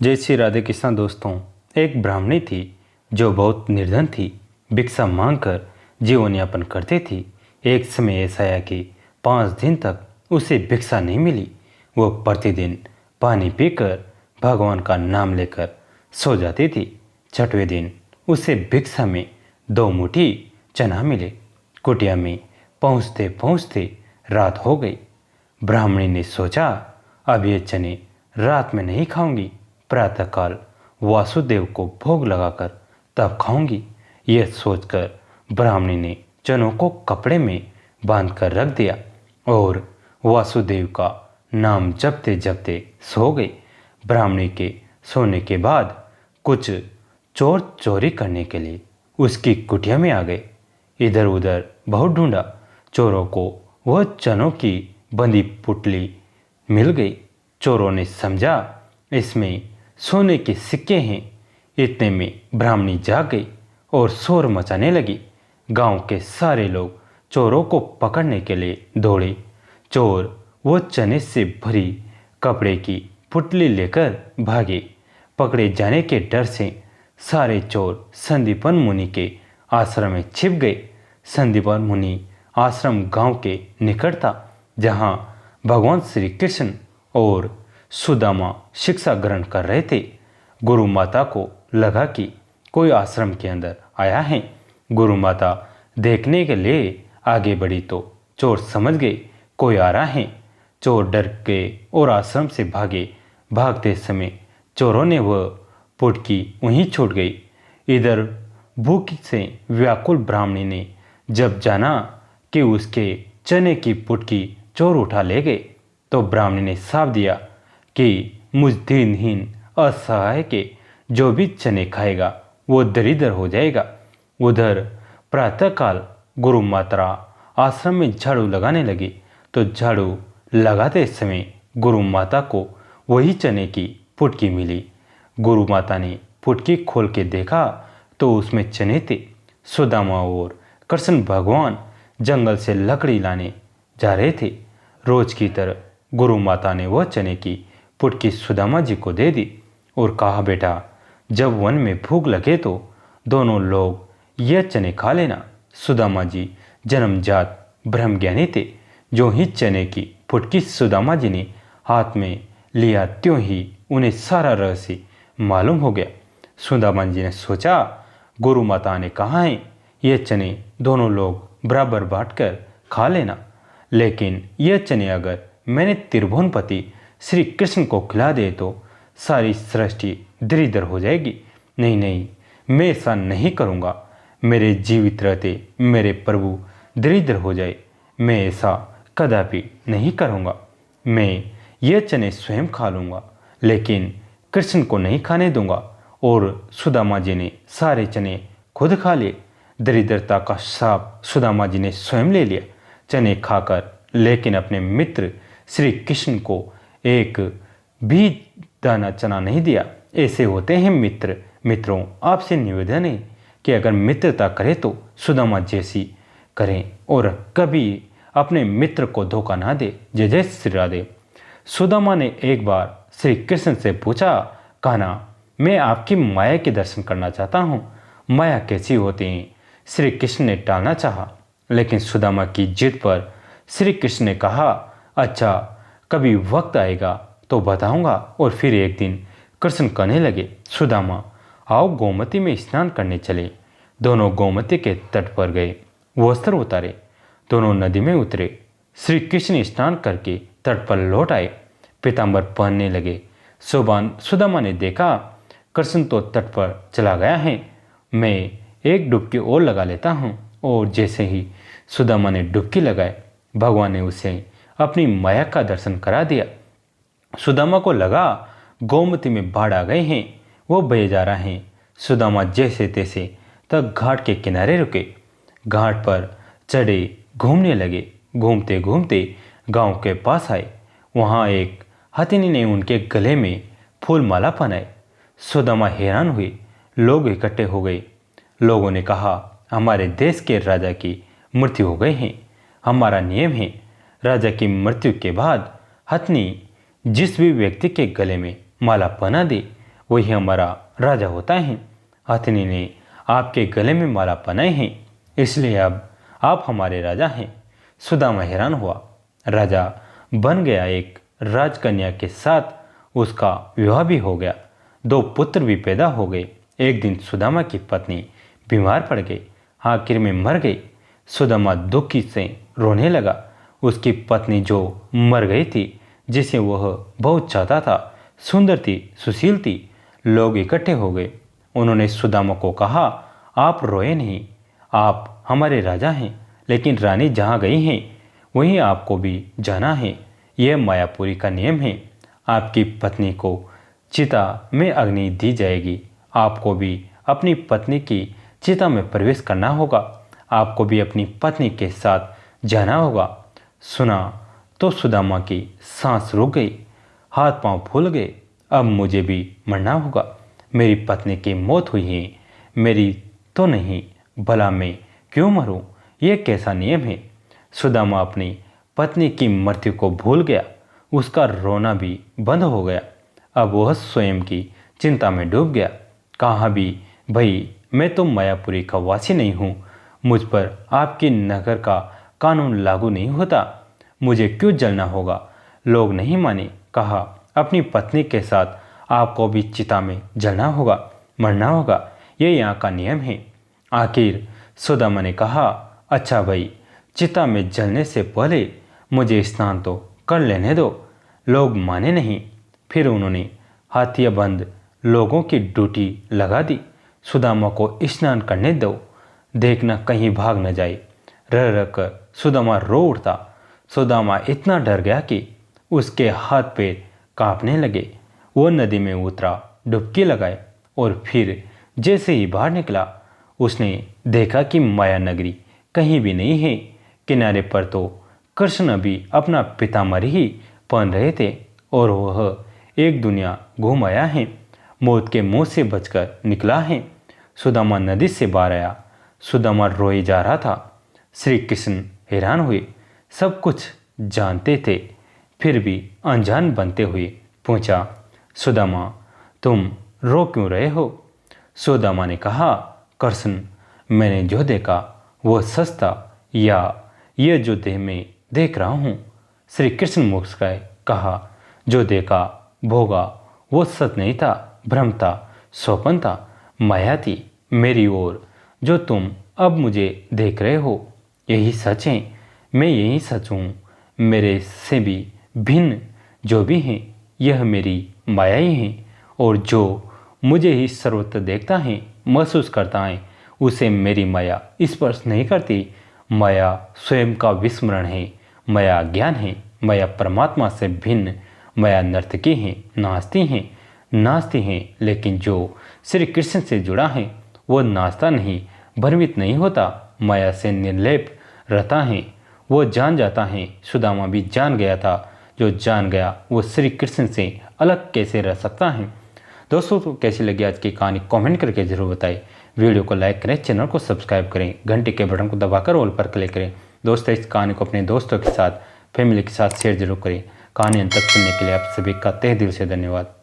जय श्री राधे कृष्ण दोस्तों। एक ब्राह्मणी थी जो बहुत निर्धन थी। भिक्षा मांगकर जीवन यापन करती थी। एक समय ऐसा आया कि 5 दिन तक उसे भिक्षा नहीं मिली। वो प्रतिदिन पानी पीकर भगवान का नाम लेकर सो जाती थी। 6वें दिन उसे भिक्षा में 2 मुट्ठी चना मिले। कुटिया में पहुँचते पहुँचते रात हो गई। ब्राह्मणी ने सोचा, अब ये चने रात में नहीं खाऊंगी, प्रातःकाल वासुदेव को भोग लगाकर तब खाऊंगी। यह सोचकर ब्राह्मणी ने चनों को कपड़े में बांधकर रख दिया और वासुदेव का नाम जपते जपते सो गई। ब्राह्मणी के सोने के बाद कुछ चोर चोरी करने के लिए उसकी कुटिया में आ गए। इधर उधर बहुत ढूंढा। चोरों को वह चनों की बंधी पुतली मिल गई। चोरों ने समझा इसमें सोने के सिक्के हैं। इतने में ब्राह्मणी जाग गई और शोर मचाने लगी। गांव के सारे लोग चोरों को पकड़ने के लिए दौड़े। चोर वो चने से भरी कपड़े की पुतली लेकर भागे। पकड़े जाने के डर से सारे चोर संदीपन मुनि के आश्रम में छिप गए। संदीपन मुनि आश्रम गांव के निकट था, जहां भगवान श्री कृष्ण और सुदामा शिक्षा ग्रहण कर रहे थे। गुरु माता को लगा कि कोई आश्रम के अंदर आया है। गुरु माता देखने के लिए आगे बढ़ी तो चोर समझ गए कोई आ रहा है। चोर डर गए और आश्रम से भागे। भागते समय चोरों ने वह पुटकी वहीं छूट गई। इधर भूख से व्याकुल ब्राह्मणी ने जब जाना कि उसके चने की पुटकी चोर उठा ले गए, तो ब्राह्मणी ने साफ दिया कि मुझ दीनहीन असहाय के जो भी चने खाएगा वो दरिद्र हो जाएगा। उधर प्रातःकाल गुरु माता आश्रम में झाड़ू लगाने लगी, तो झाड़ू लगाते समय गुरु माता को वही चने की पुटकी मिली। गुरु माता ने पुटकी खोल के देखा तो उसमें चने थे। सुदामा और कृष्ण भगवान जंगल से लकड़ी लाने जा रहे थे। रोज की तरह गुरु माता ने वह चने की पुटकी सुदामा जी को दे दी और कहा, बेटा, जब वन में भूख लगे तो दोनों लोग यह चने खा लेना। सुदामा जी जन्मजात ब्रह्मज्ञानी थे। जो ही चने की पुटकी सुदामा जी ने हाथ में लिया, त्यों ही उन्हें सारा रहस्य मालूम हो गया। सुदामा जी ने सोचा, गुरु माता ने कहा है ये चने दोनों लोग बराबर बांटकर खा लेना, लेकिन यह चने अगर मैंने त्रिभुवनपति श्री कृष्ण को खिला दे तो सारी सृष्टि दरिद्र हो जाएगी। नहीं नहीं, मैं ऐसा नहीं करूँगा। मेरे जीवित रहते मेरे प्रभु दरिद्र हो जाए, मैं ऐसा कदापि नहीं करूँगा। मैं ये चने स्वयं खा लूँगा, लेकिन कृष्ण को नहीं खाने दूंगा। और सुदामा जी ने सारे चने खुद खा लिए। दरिद्रता का श्राप सुदामा जी ने स्वयं ले लिया चने खाकर, लेकिन अपने मित्र श्री कृष्ण को एक भी दाना चना नहीं दिया। ऐसे होते हैं मित्र। मित्रों, आपसे निवेदन है कि अगर मित्रता करें तो सुदामा जैसी करें और कभी अपने मित्र को धोखा ना दे। जय जय श्री राधे। सुदामा ने एक बार श्री कृष्ण से पूछा, कान्हा, मैं आपकी माया के दर्शन करना चाहता हूँ। माया कैसी होती है? श्री कृष्ण ने टालना चाहा, लेकिन सुदामा की जिद पर श्री कृष्ण ने कहा, अच्छा, कभी वक्त आएगा तो बताऊंगा। और फिर एक दिन कृष्ण कहने लगे, सुदामा, आओ गोमती में स्नान करने चले। दोनों गोमती के तट पर गए, वस्त्र उतारे, दोनों नदी में उतरे। श्री कृष्ण स्नान करके तट पर लौट आए, पीताम्बर पहनने लगे। सुदामा ने देखा कृष्ण तो तट पर चला गया है, मैं एक डुबकी और लगा लेता हूँ। और जैसे ही सुदामा ने डुबकी लगाई, भगवान ने उसे अपनी माया का दर्शन करा दिया। सुदामा को लगा गोमती में बाढ़ आ गए हैं, वो बहे जा रहे हैं। सुदामा जैसे तैसे तक घाट के किनारे रुके, घाट पर चढ़े, घूमने लगे। घूमते घूमते गांव के पास आए। वहाँ एक हथिनी ने उनके गले में फूल माला पहनाई। सुदामा हैरान हुए। लोग इकट्ठे हो गए। लोगों ने कहा, हमारे देश के राजा की मृत्यु हो गई है। हमारा नियम है, राजा की मृत्यु के बाद हथनी जिस भी व्यक्ति के गले में माला पहना दे, वही हमारा राजा होता है। हथिनी ने आपके गले में माला पहनाई है, इसलिए अब आप हमारे राजा हैं। सुदामा हैरान हुआ। राजा बन गया। एक राजकन्या के साथ उसका विवाह भी हो गया। 2 पुत्र भी पैदा हो गए। एक दिन सुदामा की पत्नी बीमार पड़ गई, आखिर में मर गई। सुदामा दुखी से रोने लगा। उसकी पत्नी जो मर गई थी, जिसे वह बहुत चाहता था, सुंदर थी, सुशील थी। लोग इकट्ठे हो गए। उन्होंने सुदामा को कहा, आप रोए नहीं, आप हमारे राजा हैं, लेकिन रानी जहाँ गई हैं वहीं आपको भी जाना है। यह मायापुरी का नियम है। आपकी पत्नी को चिता में अग्नि दी जाएगी। आपको भी अपनी पत्नी की चिता में प्रवेश करना होगा। आपको भी अपनी पत्नी के साथ जाना होगा। सुना तो सुदामा की सांस रुक गई, हाथ पांव फूल गए। अब मुझे भी मरना होगा। मेरी पत्नी की मौत हुई है, मेरी तो नहीं, भला मैं क्यों मरूं? यह कैसा नियम है? सुदामा अपनी पत्नी की मृत्यु को भूल गया। उसका रोना भी बंद हो गया। अब वह स्वयं की चिंता में डूब गया। कहा भी, भाई मैं तो मायापुरी का वासी नहीं हूँ, मुझ पर आपके नगर का कानून लागू नहीं होता, मुझे क्यों जलना होगा? लोग नहीं माने। कहा, अपनी पत्नी के साथ आपको भी चिता में जलना होगा, मरना होगा, ये यहाँ का नियम है। आखिर सुदामा ने कहा, अच्छा भाई, चिता में जलने से पहले मुझे स्नान तो कर लेने दो। लोग माने नहीं। फिर उन्होंने हथियारबंद लोगों की ड्यूटी लगा दी। सुदामा को स्नान करने दो, देखना कहीं भाग न जाए। रह रह कर सुदामा रो उठता। सुदामा इतना डर गया कि उसके हाथ पैर कांपने लगे। वो नदी में उतरा, डुबकी लगाए और फिर जैसे ही बाहर निकला, उसने देखा कि माया नगरी कहीं भी नहीं है। किनारे पर तो कृष्ण भी अपना पीताम्बर ही पहन रहे थे और वह एक दुनिया घूम आया है, मौत के मुंह से बचकर निकला है। सुदामा नदी से बाहर आया। सुदामा रोए जा रहा था। श्री कृष्ण हैरान हुए। सब कुछ जानते थे, फिर भी अनजान बनते हुए पूछा, सुदामा तुम रो क्यों रहे हो? सुदामा ने कहा, कृष्ण, मैंने जो देखा वो सच था या यह जो देह में देख रहा हूँ? श्री कृष्ण मुस्कुराए, कहा, जो देखा भोगा वो सच नहीं था, भ्रम था, स्वप्न था, माया थी मेरी ओर। जो तुम अब मुझे देख रहे हो यही सच है। मैं यही सच हूँ। मेरे से भी भिन्न जो भी हैं यह मेरी माया ही है। और जो मुझे ही सर्वत्र देखता है, महसूस करता है, उसे मेरी माया स्पर्श नहीं करती। माया स्वयं का विस्मरण है। माया ज्ञान है। माया परमात्मा से भिन्न। माया नर्तकी है, नाचती हैं, लेकिन जो श्री कृष्ण से जुड़ा है वो नाचता नहीं, भ्रमित नहीं होता, माया से निर्लेप रहता है। वो जान जाता है। सुदामा भी जान गया था। जो जान गया वो श्री कृष्ण से अलग कैसे रह सकता है? दोस्तों, तो कैसी लगी आज की कहानी कमेंट करके जरूर बताएं। वीडियो को लाइक करें, चैनल को सब्सक्राइब करें, घंटे के बटन को दबाकर ऑल पर क्लिक करें। दोस्तों, इस कहानी को अपने दोस्तों के साथ, फैमिली के साथ शेयर जरूर करें। कहानी अंत तक सुनने के लिए आप सभी का तहे दिल से धन्यवाद।